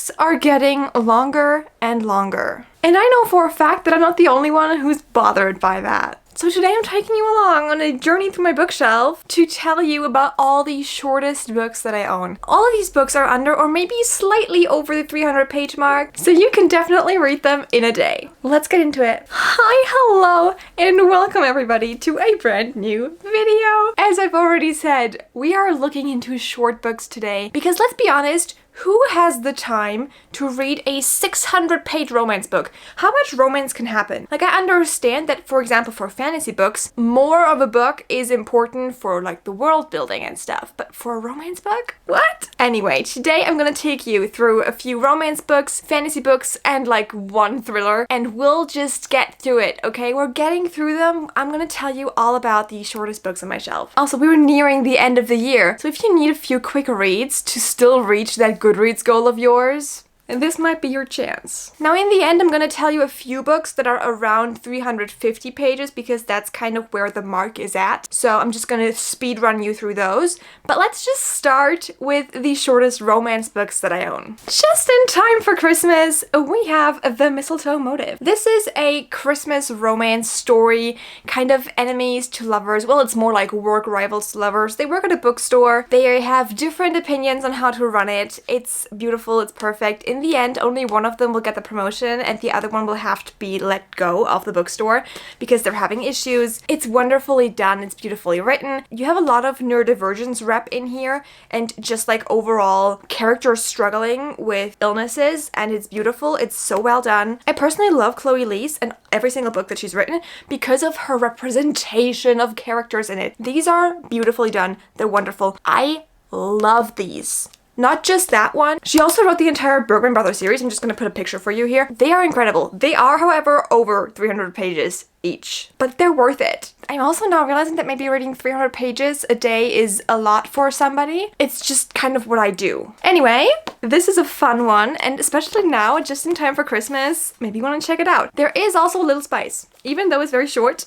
books are getting longer and longer. And I know for a fact that I'm not the only one who's bothered by that. So today I'm taking you along on a journey through my bookshelf to tell you about all the shortest books that I own. All of these books are under or maybe slightly over the 300-page mark, so you can definitely read them in a day. Let's get into it. Hi, hello, and welcome everybody to a brand new video. As I've already said, we are looking into short books today because let's be honest, who has the time to read a 600-page romance book? How much romance can happen? Like, I understand that, for example, for fantasy books, more of a book is important for, like, the world building and stuff. But for a romance book? What? Anyway, today I'm gonna take you through a few romance books, fantasy books, and, like, one thriller, and we'll just get through it, okay? We're getting through them. I'm gonna tell you all about the shortest books on my shelf. Also, we were nearing the end of the year, so if you need a few quick reads to still reach that Goodreads goal of yours, and this might be your chance. Now in the end, I'm gonna tell you a few books that are around 350 pages because that's kind of where the mark is at. So I'm just gonna speed run you through those. But let's just start with the shortest romance books that I own. Just in time for Christmas, we have The Mistletoe Motive. This is a Christmas romance story, kind of enemies to lovers. Well, it's more like work rivals to lovers. They work at a bookstore. They have different opinions on how to run it. It's beautiful, it's perfect. In the end, only one of them will get the promotion and the other one will have to be let go of the bookstore because they're having issues. It's wonderfully done, it's beautifully written. You have a lot of neurodivergence rep in here and just like overall characters struggling with illnesses, and it's beautiful. It's so well done. I personally love Chloe Leese and every single book that she's written because of her representation of characters in it. These are beautifully done. They're wonderful. I love these. Not just that one. She also wrote the entire Bergman Brothers series. I'm just going to put a picture for you here. They are incredible. They are, however, over 300 pages each, but they're worth it. I'm also now realizing that maybe reading 300 pages a day is a lot for somebody. It's just kind of what I do. Anyway, this is a fun one, and especially now, just in time for Christmas, maybe you want to check it out. There is also a little spice. Even though it's very short,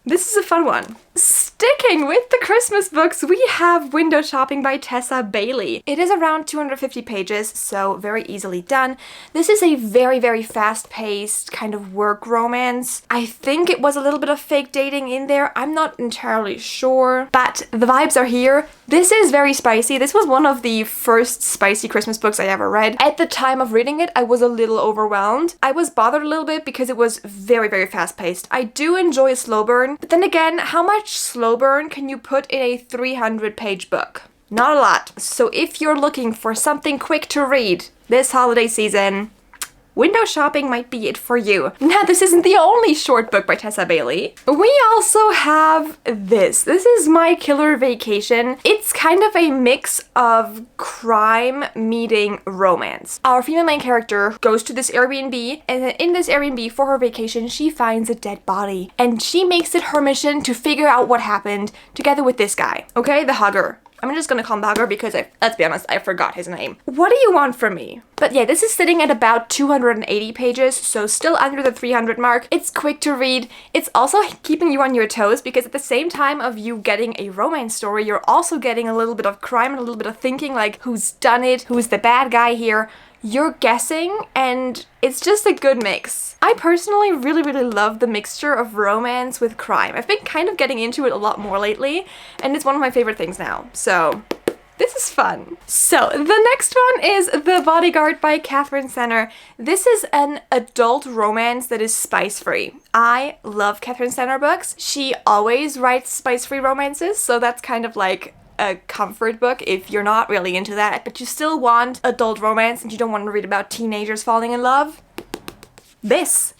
this is a fun one. Sticking with the Christmas books, we have Window Shopping by Tessa Bailey. It is around 250 pages, so very easily done. This is a very, very fast-paced kind of work romance. I think it was a little bit of fake dating in there. I'm not entirely sure, but the vibes are here. This is very spicy. This was one of the first spicy Christmas books I ever read. At the time of reading it, I was a little overwhelmed. I was bothered a little bit because it was very, very fast-paced. I do enjoy a slow burn, but then again, how much slow burn can you put in a 300-page book? Not a lot. So if you're looking for something quick to read this holiday season, Window Shopping might be it for you. Now, this isn't the only short book by Tessa Bailey. We also have this. This is My Killer Vacation. It's kind of a mix of crime meeting romance. Our female main character goes to this Airbnb, and in this Airbnb for her vacation, she finds a dead body. And she makes it her mission to figure out what happened together with this guy, okay? The hugger. I'm just gonna call him the hugger because let's be honest, I forgot his name. What do you want from me? But yeah, this is sitting at about 280 pages, so still under the 300 mark. It's quick to read. It's also keeping you on your toes because at the same time of you getting a romance story, you're also getting a little bit of crime and a little bit of thinking like who's done it, who's the bad guy here. You're guessing, and it's just a good mix. I personally really, really love the mixture of romance with crime. I've been kind of getting into it a lot more lately, and it's one of my favorite things now. So this is fun. So the next one is The Bodyguard by Catherine Senner. This is an adult romance that is spice-free. I love Catherine Senner books. She always writes spice-free romances, so that's kind of like a comfort book if you're not really into that, but you still want adult romance and you don't want to read about teenagers falling in love. This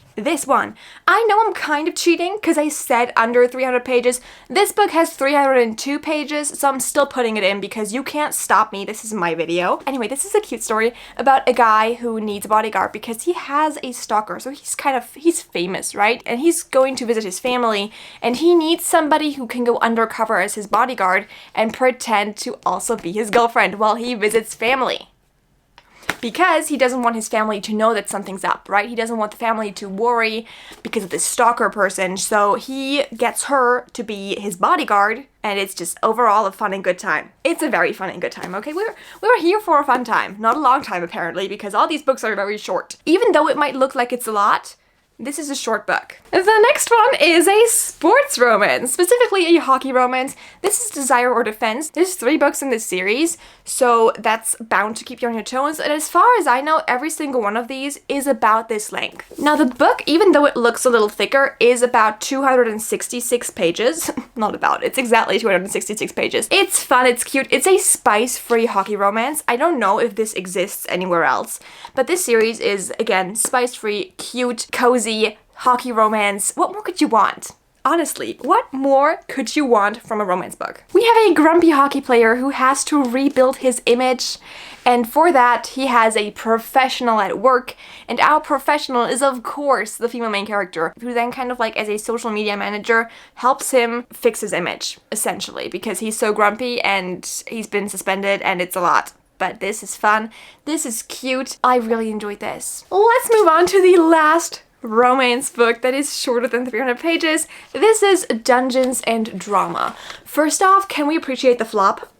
one. I know I'm kind of cheating because I said under 300 pages. This book has 302 pages, so I'm still putting it in because you can't stop me. This is my video. Anyway, this is a cute story about a guy who needs a bodyguard because he has a stalker. So he's famous, right? And he's going to visit his family and he needs somebody who can go undercover as his bodyguard and pretend to also be his girlfriend while he visits family. because he doesn't want his family to know that something's up, right? He doesn't want the family to worry because of this stalker person, so he gets her to be his bodyguard, and it's just overall a fun and good time. It's a very fun and good time, okay? We're here for a fun time, not a long time apparently, because all these books are very short. Even though it might look like it's a lot, this is a short book. The next one is a sports romance, specifically a hockey romance. This is Desire or Defense. There's 3 books in this series, so that's bound to keep you on your toes. And as far as I know, every single one of these is about this length. Now the book, even though it looks a little thicker, is about 266 pages. Not about, it's exactly 266 pages. It's fun, it's cute, it's a spice-free hockey romance. I don't know if this exists anywhere else, but this series is, again, spice-free, cute, cozy, hockey romance. What more could you want? Honestly, what more could you want from a romance book? We have a grumpy hockey player who has to rebuild his image, and for that he has a professional at work, and our professional is of course the female main character, who then kind of like as a social media manager helps him fix his image, essentially, because he's so grumpy and he's been suspended and it's a lot. But this is fun, this is cute, I really enjoyed this. Let's move on to the last romance book that is shorter than 300 pages. This is Dungeons and Drama. First off, can we appreciate the flop?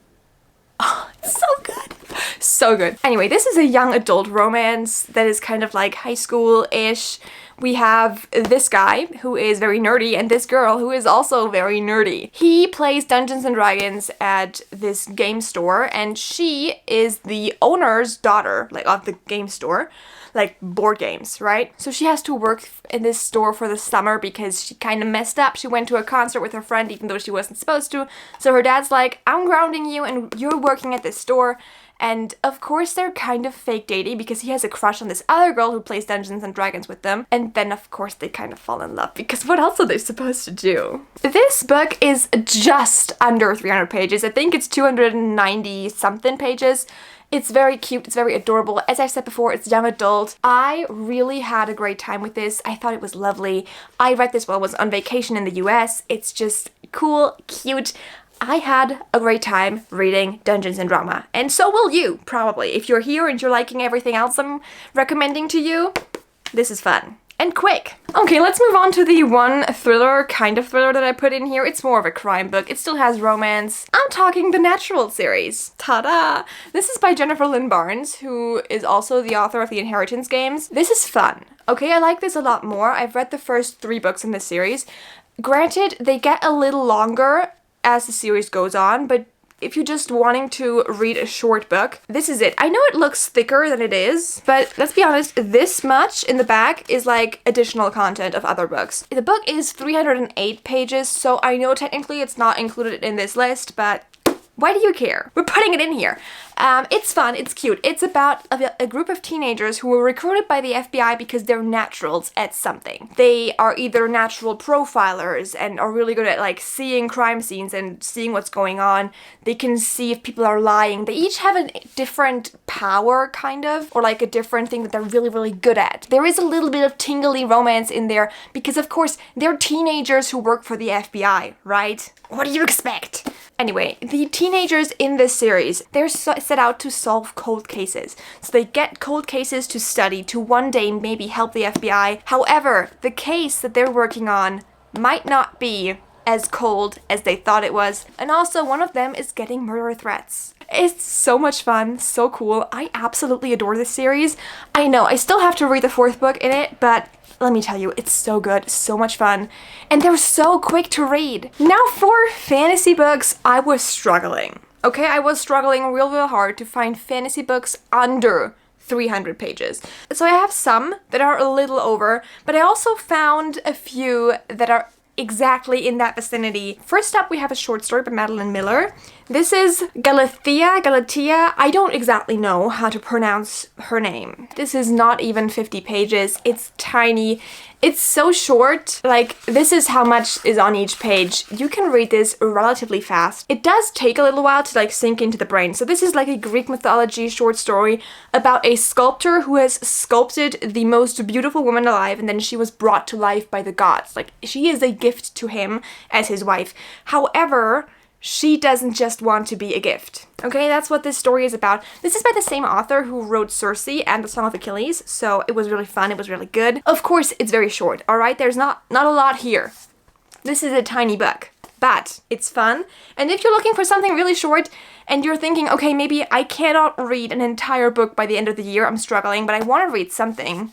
Oh, it's so good. So good. Anyway, this is a young adult romance that is kind of like high school-ish. We have this guy who is very nerdy and this girl who is also very nerdy. He plays Dungeons and Dragons at this game store, and she is the owner's daughter, like of the game store, like board games, right? So she has to work in this store for the summer because she kind of messed up. She went to a concert with her friend even though she wasn't supposed to. So her dad's like, I'm grounding you and you're working at this store. And of course they're kind of fake dating because he has a crush on this other girl who plays Dungeons and Dragons with them. And then of course they kind of fall in love because what else are they supposed to do? This book is just under 300 pages. I think it's 290 something pages. It's very cute, it's very adorable. As I've said before, it's young adult. I really had a great time with this. I thought it was lovely. I read this while I was on vacation in the US. It's just cool, cute. I had a great time reading Dungeons and Drama, and so will you, probably. If you're here and you're liking everything else I'm recommending to you, this is fun. And quick. Okay, let's move on to the one kind of thriller that I put in here. It's more of a crime book. It still has romance. I'm talking the Natural series. Ta-da! This is by Jennifer Lynn Barnes, who is also the author of the Inheritance games. This is fun. Okay, I like this a lot more. I've read the first 3 books in this series. Granted, they get a little longer as the series goes on, but if you're just wanting to read a short book, this is it. I know it looks thicker than it is, but let's be honest, this much in the back is like additional content of other books. The book is 308 pages, so I know technically it's not included in this list, but why do you care? We're putting it in here. It's fun, it's cute. It's about a group of teenagers who were recruited by the FBI because they're naturals at something. They are either natural profilers and are really good at like seeing crime scenes and seeing what's going on. They can see if people are lying. They each have a different power, kind of, or like a different thing that they're really, really good at. There is a little bit of tingly romance in there because, of course, they're teenagers who work for the FBI, right? What do you expect? Anyway, the teenagers in this series, they're set out to solve cold cases. So they get cold cases to study to one day maybe help the FBI. However, the case that they're working on might not be as cold as they thought it was. And also one of them is getting murder threats. It's so much fun, so cool. I absolutely adore this series. I know, I still have to read the 4th book in it, but let me tell you, it's so good, so much fun, and they're so quick to read. Now for fantasy books, I was struggling. Okay, I was struggling real hard to find fantasy books under 300 pages. So I have some that are a little over, but I also found a few that are exactly in that vicinity. First up, we have a short story by Madeline Miller. This is Galatea. I don't exactly know how to pronounce her name. This is not even 50 pages. It's tiny. It's so short. Like, this is how much is on each page. You can read this relatively fast. It does take a little while to like sink into the brain. So this is like a Greek mythology short story about a sculptor who has sculpted the most beautiful woman alive, and then she was brought to life by the gods. Like, she is a gift to him as his wife. However, she doesn't just want to be a gift. Okay, that's what this story is about. This is by the same author who wrote Circe and The Song of Achilles, so it was really fun, it was really good. Of course, it's very short, alright? There's not a lot here. This is a tiny book, but it's fun. And if you're looking for something really short and you're thinking, okay, maybe I cannot read an entire book by the end of the year, I'm struggling, but I want to read something.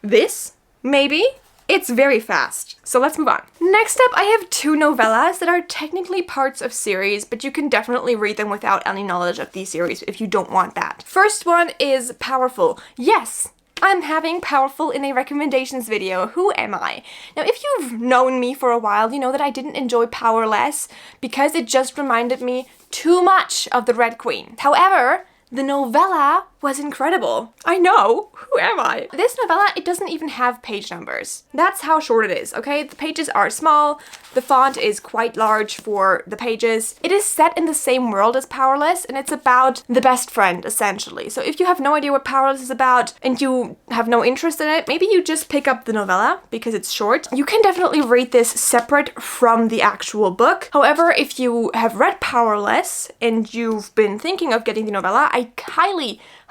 This? Maybe? It's very fast. So let's move on. Next up, I have 2 novellas that are technically parts of series, but you can definitely read them without any knowledge of these series if you don't want that. First one is Powerful. Yes! I'm having Powerful in a recommendations video. Who am I? Now, if you've known me for a while, you know that I didn't enjoy Powerless because it just reminded me too much of the Red Queen. However, the novella was incredible. I know, who am I? This novella, it doesn't even have page numbers. That's how short it is, okay? The pages are small, the font is quite large for the pages. It is set in the same world as Powerless, and it's about the best friend, essentially. So if you have no idea what Powerless is about, and you have no interest in it, maybe you just pick up the novella, because it's short. You can definitely read this separate from the actual book. However, if you have read Powerless, and you've been thinking of getting the novella, I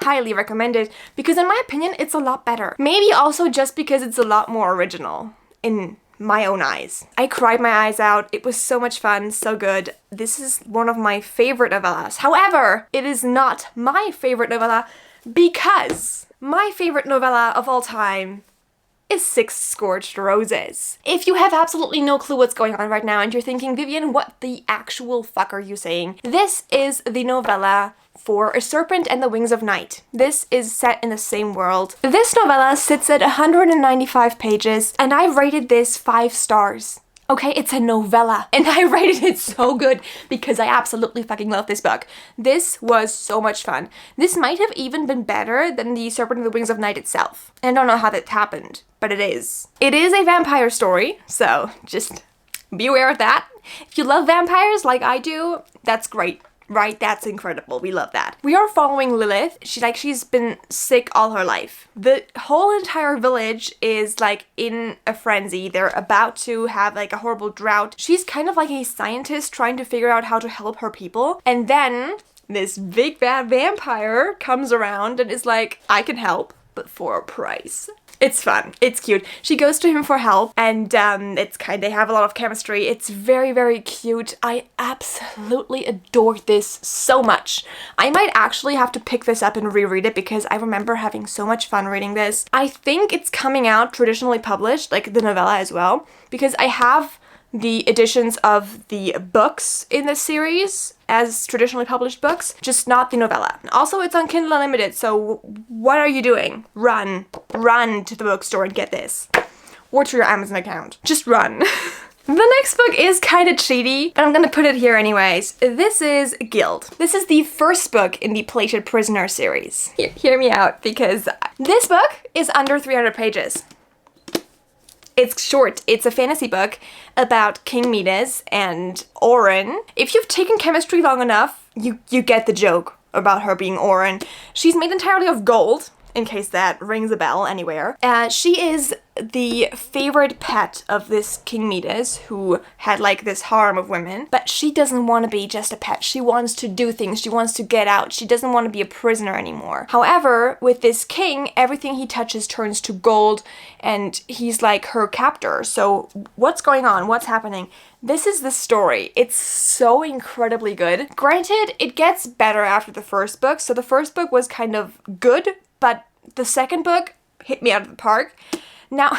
highly recommend it, because in my opinion, it's a lot better. Maybe also just because it's a lot more original, in my own eyes. I cried my eyes out. It was so much fun, so good. This is one of my favorite novellas. However, it is not my favorite novella because my favorite novella of all time is 6 Scorched Roses. If you have absolutely no clue what's going on right now and you're thinking, Vivian, what the actual fuck are you saying? This is the novella for A Serpent and the Wings of Night. This is set in the same world. This novella sits at 195 pages, and I rated this 5 stars. Okay, it's a novella, and I rated it so good because I absolutely fucking love this book. This was so much fun. This might have even been better than The Serpent and the Wings of Night itself. I don't know how that happened, but it is. It is a vampire story, so just be aware of that. If you love vampires like I do, that's great. Right? That's incredible. We love that. We are following Lilith. She's been sick all her life. The whole entire village is like in a frenzy. They're about to have like a horrible drought. She's kind of like a scientist trying to figure out how to help her people. And then this big bad vampire comes around and is like, I can help, but for a price. It's fun. It's cute. She goes to him for help, and they have a lot of chemistry. It's very, very cute. I absolutely adore this so much. I might actually have to pick this up and reread it because I remember having so much fun reading this. I think it's coming out traditionally published, like the novella as well, because I have the editions of the books in this series as traditionally published books, just not the novella. Also, it's on Kindle Unlimited, so what are you doing? Run to the bookstore and get this. Or to your Amazon account. Just run. The next book is kind of cheaty, but I'm gonna put it here anyways. This is Guild. This is the first book in the Plated Prisoner series. Hear me out, because this book is under 300 pages. It's short. It's a fantasy book about King Midas and Oren. If you've taken chemistry long enough, you get the joke about her being Oren. She's made entirely of gold, in case that rings a bell anywhere. She is the favorite pet of this King Midas, who had like this harem of women, but she doesn't want to be just a pet. She wants to do things. She wants to get out. She doesn't want to be a prisoner anymore. However, with this king, everything he touches turns to gold, and he's like her captor. So what's going on? What's happening? This is the story. It's so incredibly good. Granted, it gets better after the first book. So the first book was kind of good, but the second book hit me out of the park. Now,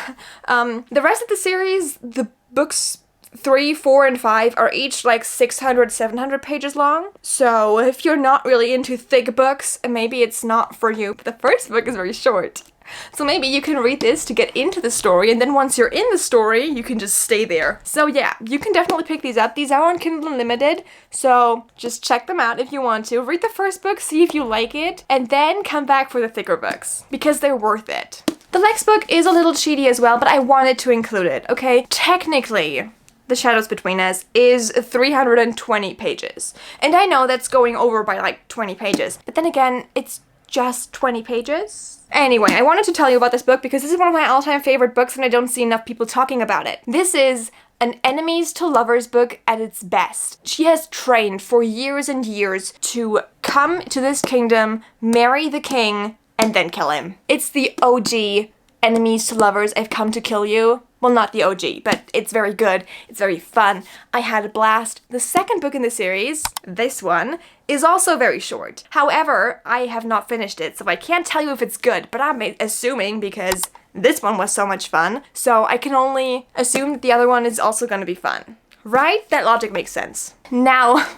the rest of the series, the books 3, 4, and 5 are each like 600, 700 pages long. So if you're not really into thick books, maybe it's not for you. But the first book is very short. So maybe you can read this to get into the story, and then once you're in the story, you can just stay there. So yeah, you can definitely pick these up. These are on Kindle Unlimited, so just check them out if you want to. Read the first book, see if you like it, and then come back for the thicker books, because they're worth it. The next book is a little cheaty as well, but I wanted to include it, okay? Technically, The Shadows Between Us is 320 pages. And I know that's going over by like 20 pages, but then again, it's just 20 pages. Anyway, I wanted to tell you about this book because this is one of my all-time favorite books and I don't see enough people talking about it. This is an enemies to lovers book at its best. She has trained for years and years to come to this kingdom, marry the king, and then kill him. It's the OG enemies to lovers, I've come to kill you. Well, not the OG, but it's very good. It's very fun. I had a blast. The second book in the series, this one, is also very short. However, I have not finished it, so I can't tell you if it's good, but I'm assuming because this one was so much fun, so I can only assume that the other one is also going to be fun. Right? That logic makes sense. Now,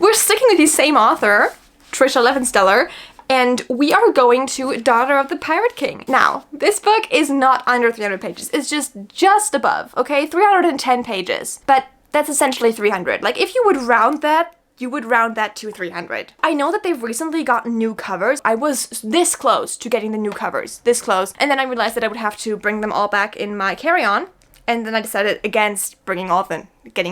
we're sticking with the same author, Trisha Levensteller, and we are going to Daughter of the Pirate King. Now, this book is not under 300 pages. It's just above, okay? 310 pages. But that's essentially 300. Like, if you would round that, you would round that to 300. I know that they've recently gotten new covers. I was this close to getting the new covers. This close. And then I realized that I would have to bring them all back in my carry-on. And then I decided against getting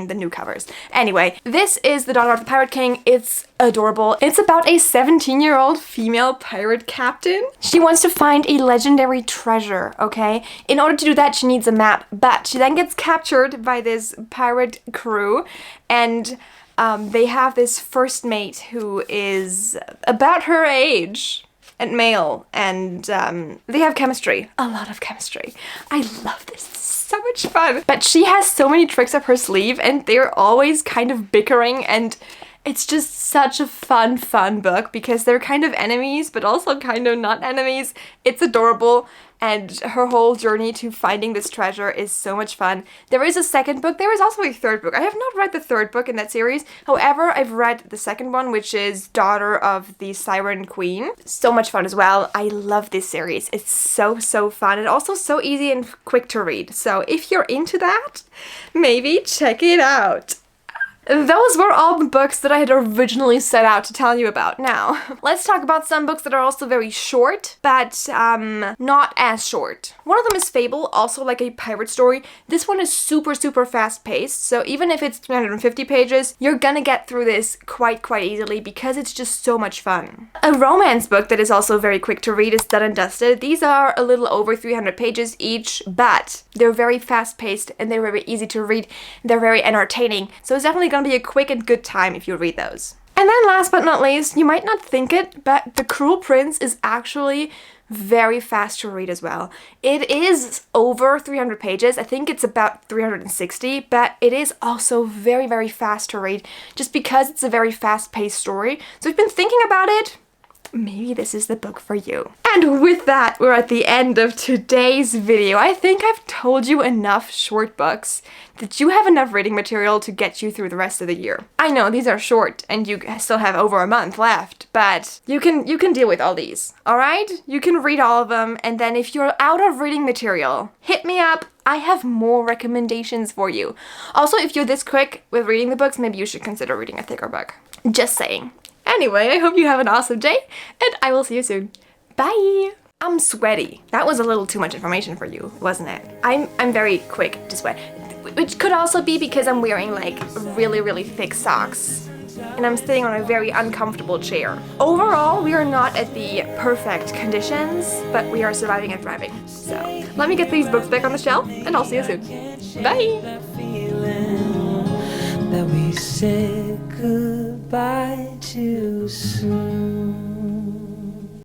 the new covers. Anyway, this is The Daughter of the Pirate King. It's adorable. It's about a 17-year-old female pirate captain. She wants to find a legendary treasure, okay? In order to do that, she needs a map, but she then gets captured by this pirate crew, and they have this first mate who is about her age. And male, and they have chemistry. A lot of chemistry. I love this. It's so much fun. But she has so many tricks up her sleeve, and they're always kind of bickering, and it's just such a fun book because they're kind of enemies, but also kind of not enemies. It's adorable, and her whole journey to finding this treasure is so much fun. There is a second book. There is also a third book. I have not read the third book in that series. However, I've read the second one, which is Daughter of the Siren Queen. So much fun as well. I love this series. It's so fun and also so easy and quick to read. So if you're into that, maybe check it out. Those were all the books that I had originally set out to tell you about. Now, let's talk about some books that are also very short, but not as short. One of them is Fable, also like a pirate story. This one is super fast paced, so even if it's 350 pages, you're gonna get through this quite easily because it's just so much fun. A romance book that is also very quick to read is Done and Dusted. These are a little over 300 pages each, but they're very fast paced and they're very easy to read. They're very entertaining, so it's definitely gonna be a quick and good time if you read those. And then last but not least, you might not think it, but The Cruel Prince is actually very fast to read as well. It is over 300 pages. I think it's about 360, but it is also very fast to read just because it's a very fast-paced story. So if you've been thinking about it, maybe this is the book for you. And with that, we're at the end of today's video. I think I've told you enough short books that you have enough reading material to get you through the rest of the year. I know these are short and you still have over a month left, but you can deal with all these, all right? You can read all of them, and then if you're out of reading material, hit me up. I have more recommendations for you. Also, if you're this quick with reading the books, maybe you should consider reading a thicker book. Just saying. Anyway, I hope you have an awesome day, and I will see you soon. Bye! I'm sweaty. That was a little too much information for you, wasn't it? I'm very quick to sweat. Which could also be because I'm wearing like really thick socks. And I'm sitting on a very uncomfortable chair. Overall, we are not at the perfect conditions, but we are surviving and thriving. So, let me get these books back on the shelf, and I'll see you soon. Bye! That we said goodbye too soon.